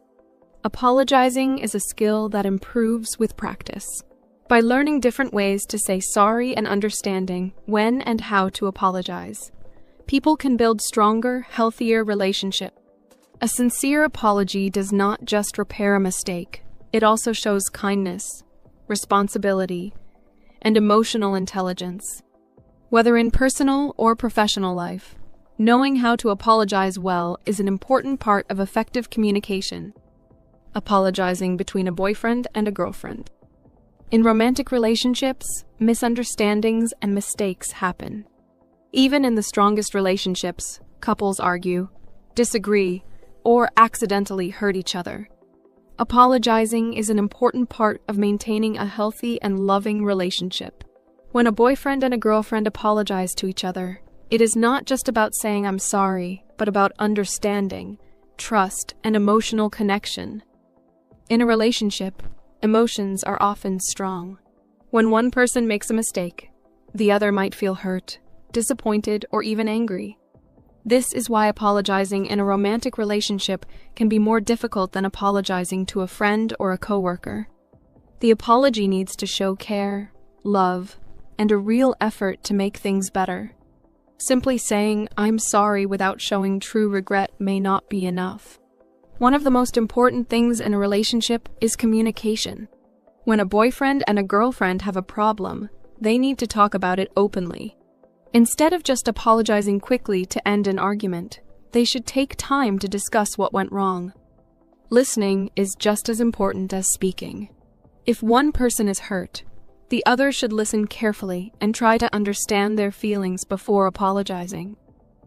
E: Apologizing is a skill that improves with practice. By learning different ways to say sorry and understanding when and how to apologize, people can build stronger, healthier relationships. A sincere apology does not just repair a mistake, it also shows kindness, responsibility, and emotional intelligence. Whether in personal or professional life, knowing how to apologize well is an important part of effective communication. Apologizing between a boyfriend and a girlfriend. In romantic relationships, misunderstandings and mistakes happen. Even in the strongest relationships, couples argue, disagree, or accidentally hurt each other. Apologizing is an important part of maintaining a healthy and loving relationship. When a boyfriend and a girlfriend apologize to each other, it is not just about saying "I'm sorry," but about understanding, trust, and emotional connection. In a relationship, emotions are often strong. When one person makes a mistake, the other might feel hurt, disappointed, or even angry. This is why apologizing in a romantic relationship can be more difficult than apologizing to a friend or a coworker. The apology needs to show care, love, and a real effort to make things better. Simply saying "I'm sorry" without showing true regret may not be enough. One of the most important things in a relationship is communication. When a boyfriend and a girlfriend have a problem, they need to talk about it openly. Instead of just apologizing quickly to end an argument, they should take time to discuss what went wrong. Listening is just as important as speaking. If one person is hurt, the other should listen carefully and try to understand their feelings before apologizing.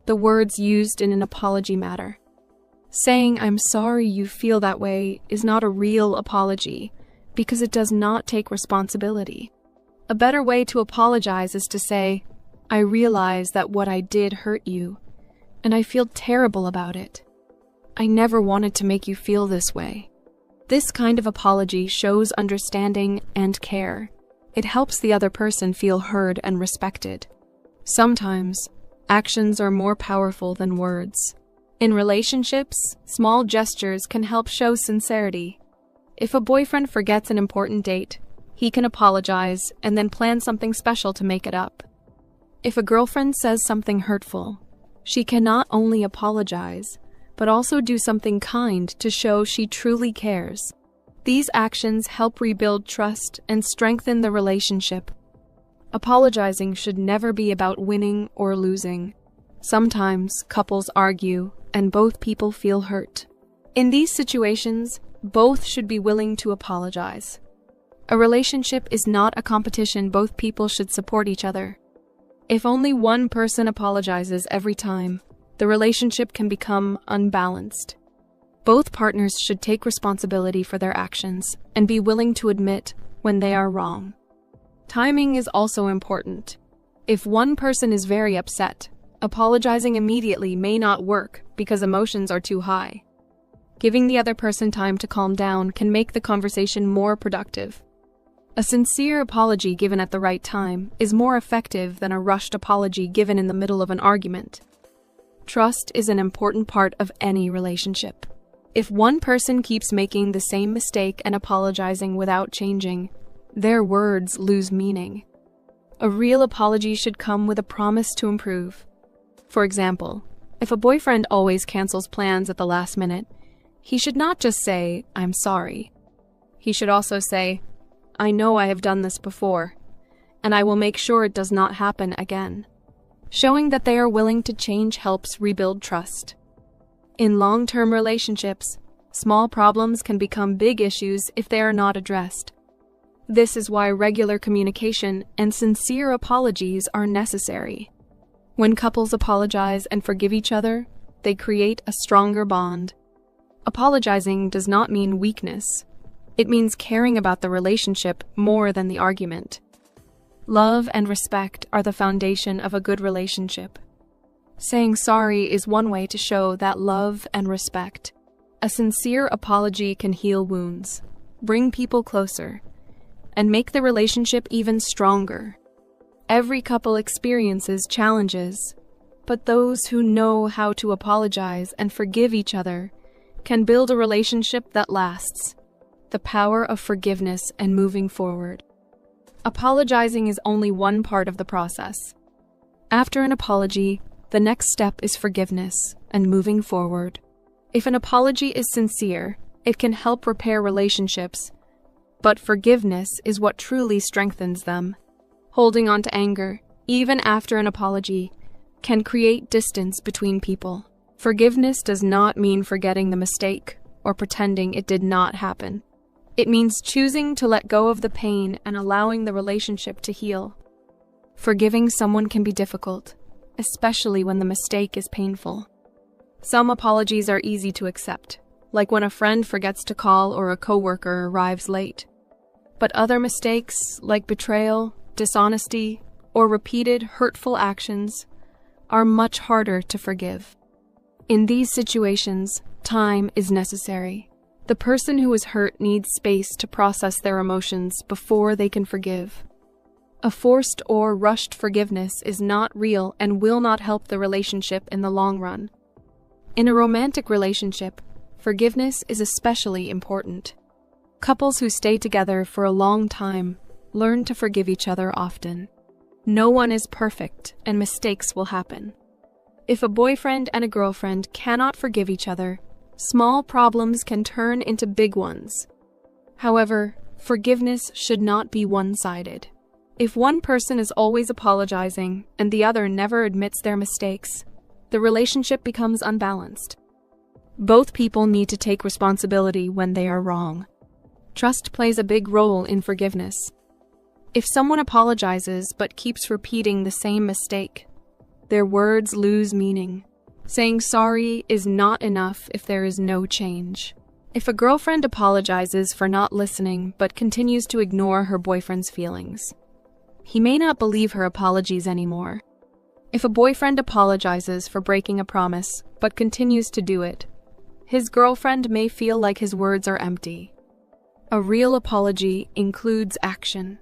E: The words used in an apology matter. Saying "I'm sorry you feel that way" is not a real apology because it does not take responsibility. A better way to apologize is to say, "I realize that what I did hurt you, and I feel terrible about it. I never wanted to make you feel this way." This kind of apology shows understanding and care. It helps the other person feel heard and respected. Sometimes, actions are more powerful than words. In relationships, small gestures can help show sincerity. If a boyfriend forgets an important date, he can apologize and then plan something special to make it up. If a girlfriend says something hurtful, she can not only apologize, but also do something kind to show she truly cares. These actions help rebuild trust and strengthen the relationship. Apologizing should never be about winning or losing. Sometimes couples argue and both people feel hurt. In these situations, both should be willing to apologize. A relationship is not a competition. Both people should support each other. If only one person apologizes every time, the relationship can become unbalanced. Both partners should take responsibility for their actions and be willing to admit when they are wrong. Timing is also important. If one person is very upset, apologizing immediately may not work because emotions are too high. Giving the other person time to calm down can make the conversation more productive. A sincere apology given at the right time is more effective than a rushed apology given in the middle of an argument. Trust is an important part of any relationship. If one person keeps making the same mistake and apologizing without changing, their words lose meaning. A real apology should come with a promise to improve. For example, if a boyfriend always cancels plans at the last minute, he should not just say, "I'm sorry." He should also say, "I know I have done this before, and I will make sure it does not happen again." Showing that they are willing to change helps rebuild trust. In long-term relationships, small problems can become big issues if they are not addressed. This is why regular communication and sincere apologies are necessary. When couples apologize and forgive each other, they create a stronger bond. Apologizing does not mean weakness. It means caring about the relationship more than the argument. Love and respect are the foundation of a good relationship. Saying sorry is one way to show that love and respect. A sincere apology can heal wounds, bring people closer, and make the relationship even stronger. Every couple experiences challenges, but those who know how to apologize and forgive each other can build a relationship that lasts. The power of forgiveness and moving forward. Apologizing is only one part of the process. After an apology, the next step is forgiveness and moving forward. If an apology is sincere, it can help repair relationships, but forgiveness is what truly strengthens them. Holding on to anger, even after an apology, can create distance between people. Forgiveness does not mean forgetting the mistake or pretending it did not happen. It means choosing to let go of the pain and allowing the relationship to heal. Forgiving someone can be difficult, especially when the mistake is painful. Some apologies are easy to accept, like when a friend forgets to call or a coworker arrives late. But other mistakes, like betrayal, dishonesty, or repeated hurtful actions, are much harder to forgive. In these situations, time is necessary. The person who is hurt needs space to process their emotions before they can forgive. A forced or rushed forgiveness is not real and will not help the relationship in the long run. In a romantic relationship, forgiveness is especially important. Couples who stay together for a long time learn to forgive each other often. No one is perfect, and mistakes will happen. If a boyfriend and a girlfriend cannot forgive each other, small problems can turn into big ones. However, forgiveness should not be one-sided. If one person is always apologizing and the other never admits their mistakes, the relationship becomes unbalanced. Both people need to take responsibility when they are wrong. Trust plays a big role in forgiveness. If someone apologizes but keeps repeating the same mistake, their words lose meaning. Saying sorry is not enough if there is no change. If a girlfriend apologizes for not listening but continues to ignore her boyfriend's feelings, he may not believe her apologies anymore. If a boyfriend apologizes for breaking a promise but continues to do it, his girlfriend may feel like his words are empty. A real apology includes action.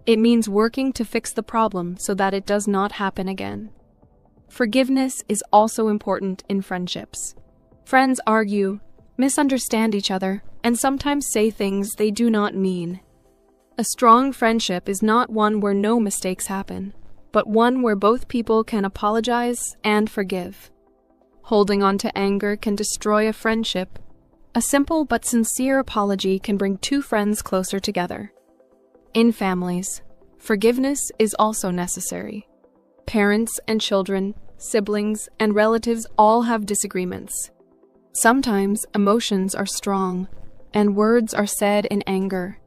E: It means working to fix the problem so that it does not happen again. Forgiveness is also important in friendships. Friends argue, misunderstand each other, and sometimes say things they do not mean. A strong friendship is not one where no mistakes happen, but one where both people can apologize and forgive. Holding on to anger can destroy a friendship. A simple but sincere apology can bring two friends closer together. In families, forgiveness is also necessary. Parents and children, siblings, and relatives all have disagreements. Sometimes emotions are strong, and words are said in anger.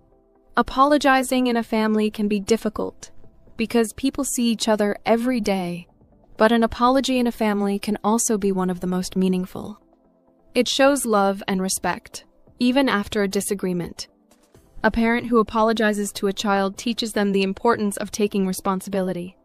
E: Apologizing in a family can be difficult because people see each other every day, but an apology in a family can also be one of the most meaningful. It shows love and respect, even after a disagreement. A parent who apologizes to a child teaches them the importance of taking responsibility.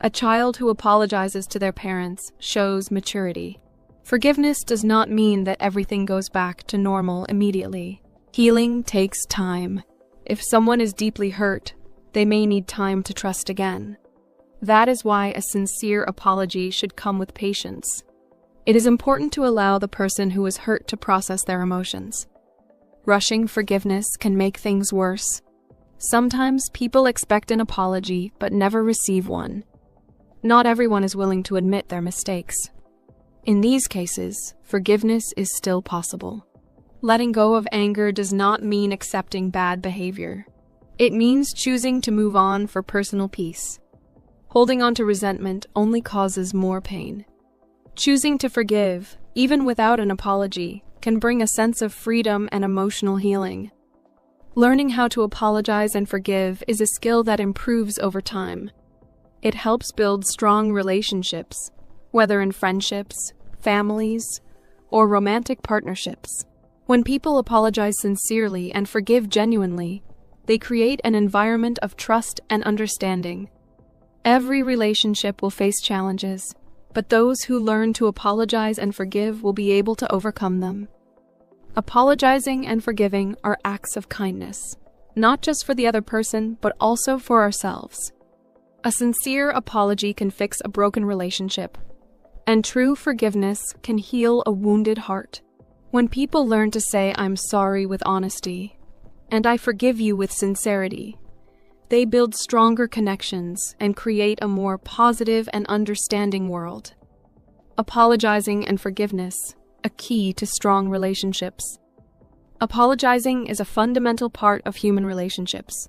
E: A child who apologizes to their parents shows maturity. Forgiveness does not mean that everything goes back to normal immediately. Healing takes time. If someone is deeply hurt, they may need time to trust again. That is why a sincere apology should come with patience. It is important to allow the person who is hurt to process their emotions. Rushing forgiveness can make things worse. Sometimes people expect an apology but never receive one. not everyone is willing to admit their mistakes. In these cases, forgiveness is still possible. Letting go of anger does not mean accepting bad behavior. It means choosing to move on for personal peace. Holding on to resentment only causes more pain. Choosing to forgive, even without an apology, can bring a sense of freedom and emotional healing. Learning how to apologize and forgive is a skill that improves over time. It helps build strong relationships, whether in friendships, families, or romantic partnerships. When people apologize sincerely and forgive genuinely, they create an environment of trust and understanding. Every relationship will face challenges, but those who learn to apologize and forgive will be able to overcome them. Apologizing and forgiving are acts of kindness, not just for the other person, but also for ourselves. A sincere apology can fix a broken relationship, and true forgiveness can heal a wounded heart. When people learn to say, "I'm sorry" with honesty, and "I forgive you" with sincerity, they build stronger connections and create a more positive and understanding world. Apologizing and forgiveness, a key to strong relationships. Apologizing is a fundamental part of human relationships,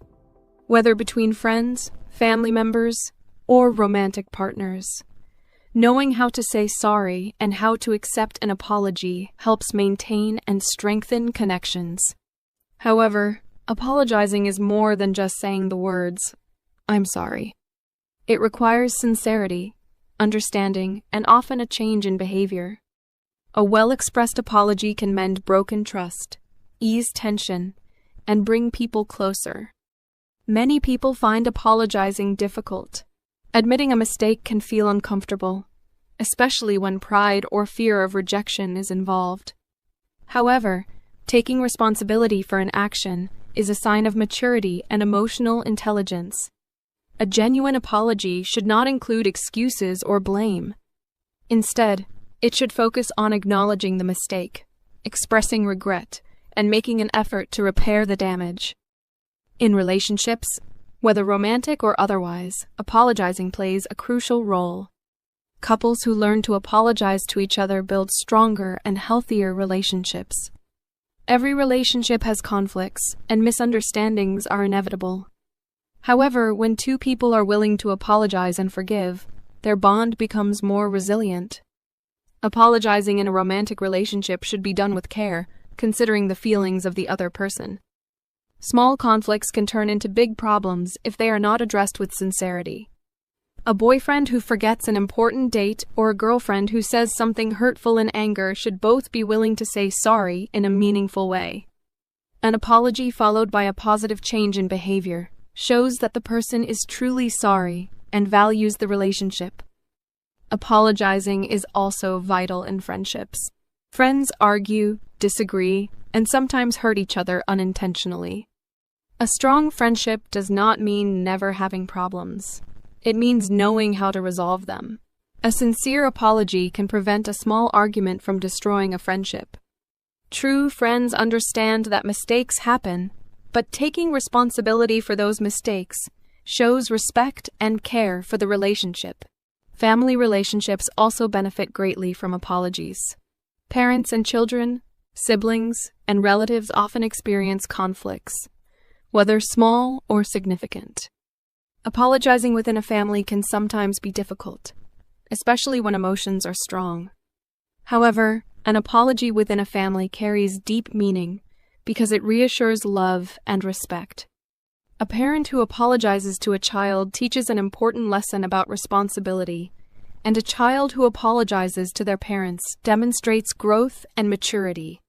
E: whether between friends, family members, or romantic partners. Knowing how to say sorry and how to accept an apology helps maintain and strengthen connections. However, apologizing is more than just saying the words, "I'm sorry." It requires sincerity, understanding, and often a change in behavior. A well-expressed apology can mend broken trust, ease tension, and bring people closer. Many people find apologizing difficult. Admitting a mistake can feel uncomfortable, especially when pride or fear of rejection is involved. However, taking responsibility for an action is a sign of maturity and emotional intelligence. A genuine apology should not include excuses or blame. Instead, it should focus on acknowledging the mistake, expressing regret, and making an effort to repair the damage. In relationships, whether romantic or otherwise, apologizing plays a crucial role. Couples who learn to apologize to each other build stronger and healthier relationships. Every relationship has conflicts, and misunderstandings are inevitable. However, when two people are willing to apologize and forgive, their bond becomes more resilient. Apologizing in a romantic relationship should be done with care, considering the feelings of the other person. Small conflicts can turn into big problems if they are not addressed with sincerity. A boyfriend who forgets an important date or a girlfriend who says something hurtful in anger should both be willing to say sorry in a meaningful way. An apology followed by a positive change in behavior shows that the person is truly sorry and values the relationship. Apologizing is also vital in friendships. Friends argue, disagree, and sometimes hurt each other unintentionally. A strong friendship does not mean never having problems. It means knowing how to resolve them. A sincere apology can prevent a small argument from destroying a friendship. True friends understand that mistakes happen, but taking responsibility for those mistakes shows respect and care for the relationship. Family relationships also benefit greatly from apologies. Parents and children, siblings, and relatives often experience conflicts, whether small or significant. Apologizing within a family can sometimes be difficult, especially when emotions are strong. However, an apology within a family carries deep meaning because it reassures love and respect. A parent who apologizes to a child teaches an important lesson about responsibility, and a child who apologizes to their parents demonstrates growth and maturity.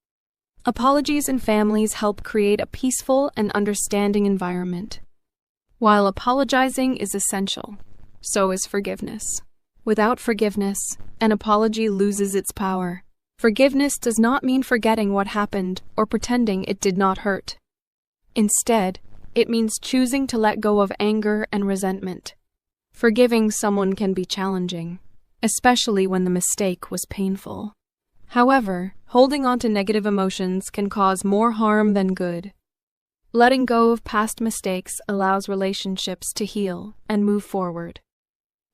E: Apologies in families help create a peaceful and understanding environment. While apologizing is essential, so is forgiveness. Without forgiveness, an apology loses its power. Forgiveness does not mean forgetting what happened or pretending it did not hurt. Instead, it means choosing to let go of anger and resentment. Forgiving someone can be challenging, especially when the mistake was painful. However, holding on to negative emotions can cause more harm than good. Letting go of past mistakes allows relationships to heal and move forward.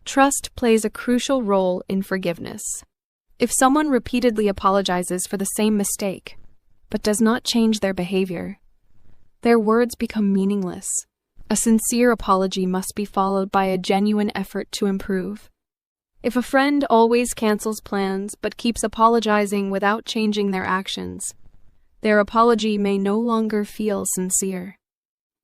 E: Trust plays a crucial role in forgiveness. If someone repeatedly apologizes for the same mistake, but does not change their behavior, their words become meaningless. A sincere apology must be followed by a genuine effort to improve. If a friend always cancels plans but keeps apologizing without changing their actions, their apology may no longer feel sincere.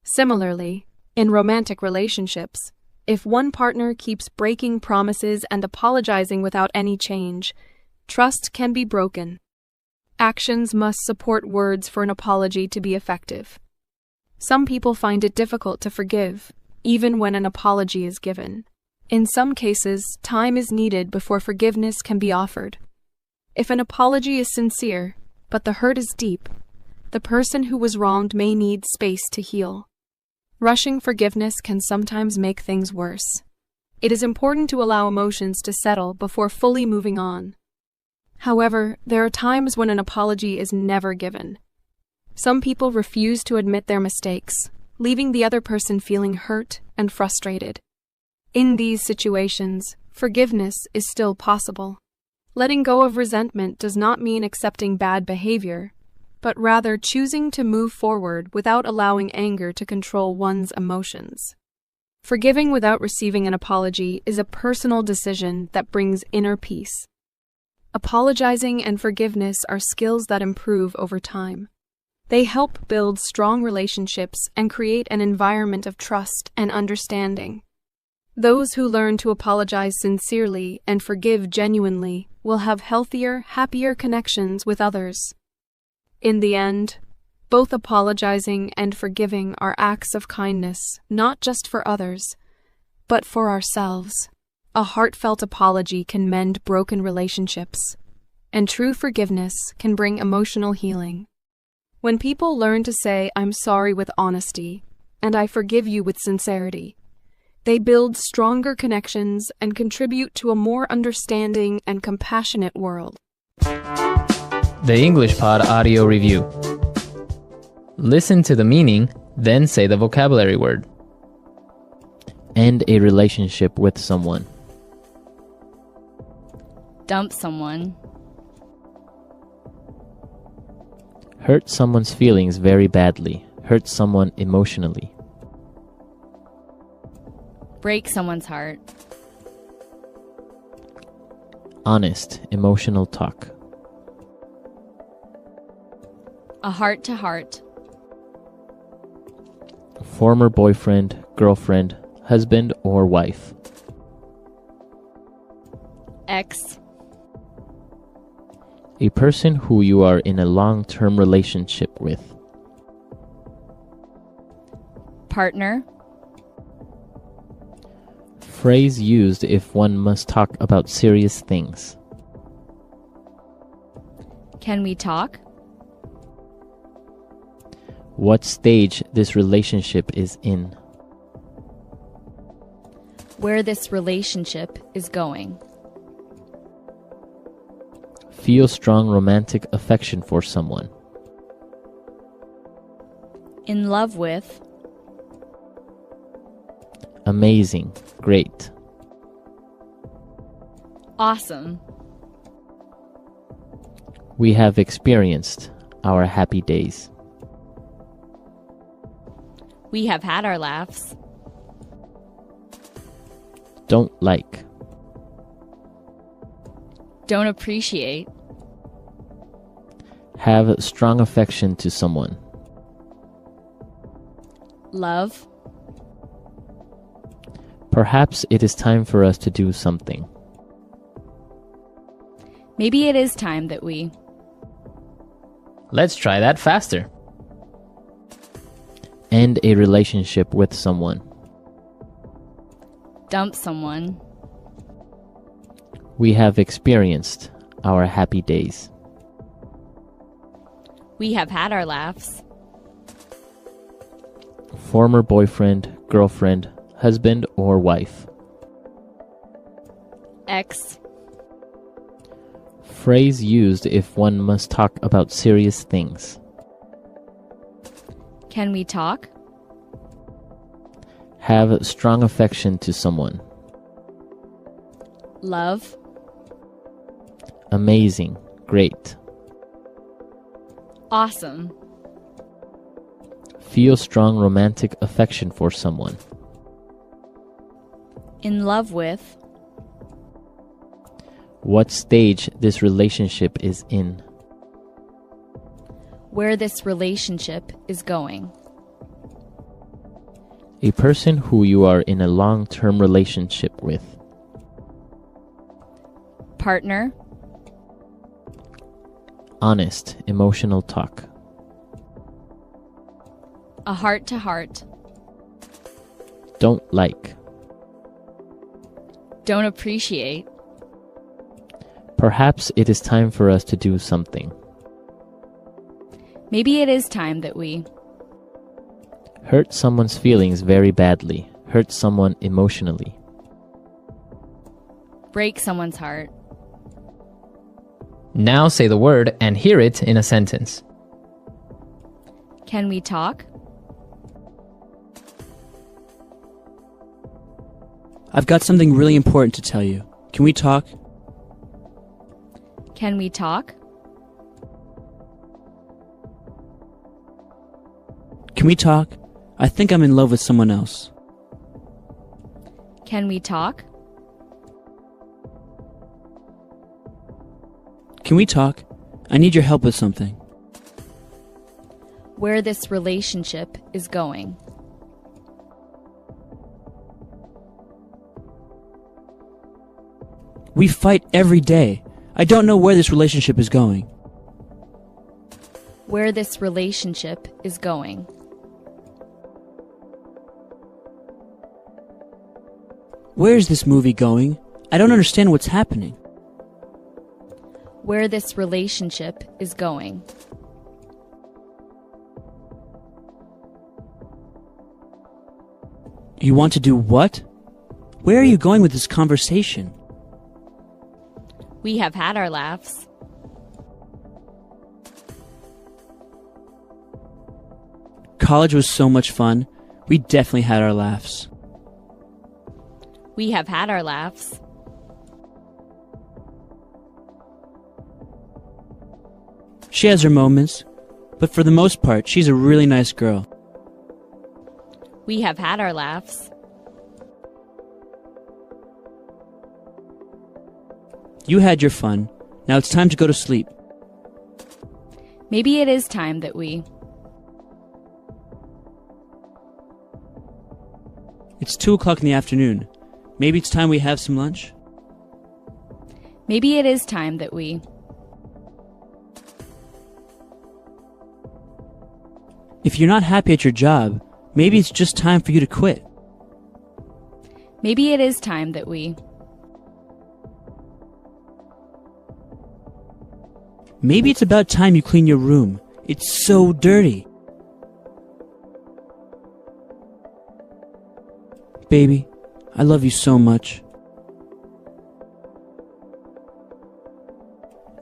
E: Similarly, in romantic relationships, if one partner keeps breaking promises and apologizing without any change, trust can be broken. Actions must support words for an apology to be effective. Some people find it difficult to forgive, even when an apology is given. In some cases, time is needed before forgiveness can be offered. If an apology is sincere, but the hurt is deep, the person who was wronged may need space to heal. Rushing forgiveness can sometimes make things worse. It is important to allow emotions to settle before fully moving on. However, there are times when an apology is never given. Some people refuse to admit their mistakes, leaving the other person feeling hurt and frustrated. In these situations, forgiveness is still possible. Letting go of resentment does not mean accepting bad behavior, but rather choosing to move forward without allowing anger to control one's emotions. Forgiving without receiving an apology is a personal decision that brings inner peace. Apologizing and forgiveness are skills that improve over time. They help build strong relationships and create an environment of trust and understanding. Those who learn to apologize sincerely and forgive genuinely will have healthier, happier connections with others. In the end, both apologizing and forgiving are acts of kindness, not just for others, but for ourselves. A heartfelt apology can mend broken relationships, and true forgiveness can bring emotional healing. When people learn to say, "I'm sorry" with honesty, and "I forgive you" with sincerity, they build stronger connections and contribute to a more understanding and compassionate world.
A: The English Pod Audio Review. Listen to the meaning, then say the vocabulary word.
K: End a relationship with someone.
L: Dump someone.
K: Hurt someone's feelings very badly. Hurt someone emotionally.
L: Break someone's heart.
K: Honest, emotional talk.
L: A heart-to-heart.
K: Former boyfriend, girlfriend, husband or wife.
L: Ex.
K: A person who you are in a long-term relationship with.
L: Partner.
K: Phrase used if one must talk about serious things.
L: Can we talk?
K: What stage this relationship is in.
L: Where this relationship is going.
K: Feel strong romantic affection for someone.
L: In love with.
K: Amazing, great.
L: Awesome.
K: We have experienced our happy days.
L: We have had our laughs.
K: Don't like.
L: Don't appreciate.
K: Have strong affection to someone.
L: Love.
K: Perhaps it is time for us to do something.
L: Maybe it is time that we.
A: Let's try that faster.
K: End a relationship with someone.
L: Dump someone.
K: We have experienced our happy days.
L: We have had our laughs.
K: Former boyfriend, girlfriend, husband or wife.
L: Ex.
K: Phrase used if one must talk about serious things.
L: Can we talk?
K: Have strong affection to someone.
L: Love.
K: Amazing. Great.
L: Awesome.
K: Feel strong romantic affection for someone.
L: In love with.
K: What stage this relationship is in.
L: Where this relationship is going.
K: A person who you are in a long-term relationship with.
L: Partner.
K: Honest, emotional talk.
L: A heart-to-heart.
K: Don't like.
L: Don't appreciate.
K: Perhaps it is time for us to do something.
L: Maybe it is time that we.
K: Hurt someone's feelings very badly. Hurt someone emotionally.
L: Break someone's heart.
A: Now say the word and hear it in a sentence.
L: Can we talk?
M: I've got something really important to tell you. Can we talk?
L: Can we talk?
M: Can we talk? I think I'm in love with someone else.
L: Can we talk?
M: Can we talk? I need your help with something.
L: Where this relationship is going.
M: We fight every day. I don't know where this relationship is going.
L: Where this relationship is going.
M: Where is this movie going? I don't understand what's happening.
L: Where this relationship is going.
M: You want to do what? Where are you going with this conversation?
L: We have had our laughs.
M: College was so much fun. We definitely had our laughs.
L: We have had our laughs.
M: She has her moments, but for the most part, she's a really nice girl.
L: We have had our laughs.
M: You had your fun. Now it's time to go to sleep.
L: Maybe it is time that we.
M: It's 2 o'clock in the afternoon. Maybe it's time we have some lunch?
L: Maybe it is time that we.
M: If you're not happy at your job, maybe it's just time for you to quit.
L: Maybe it is time that we.
M: Maybe it's about time you clean your room. It's so dirty. Baby, I love you so much.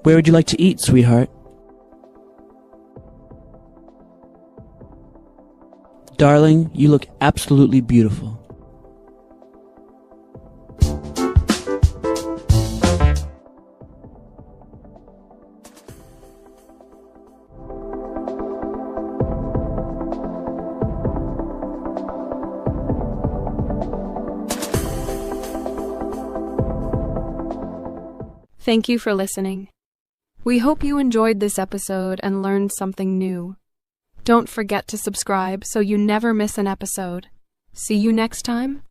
M: Where would you like to eat, sweetheart? Darling, you look absolutely beautiful.
E: Thank you for listening. We hope you enjoyed this episode and learned something new. Don't forget to subscribe so you never miss an episode. See you next time.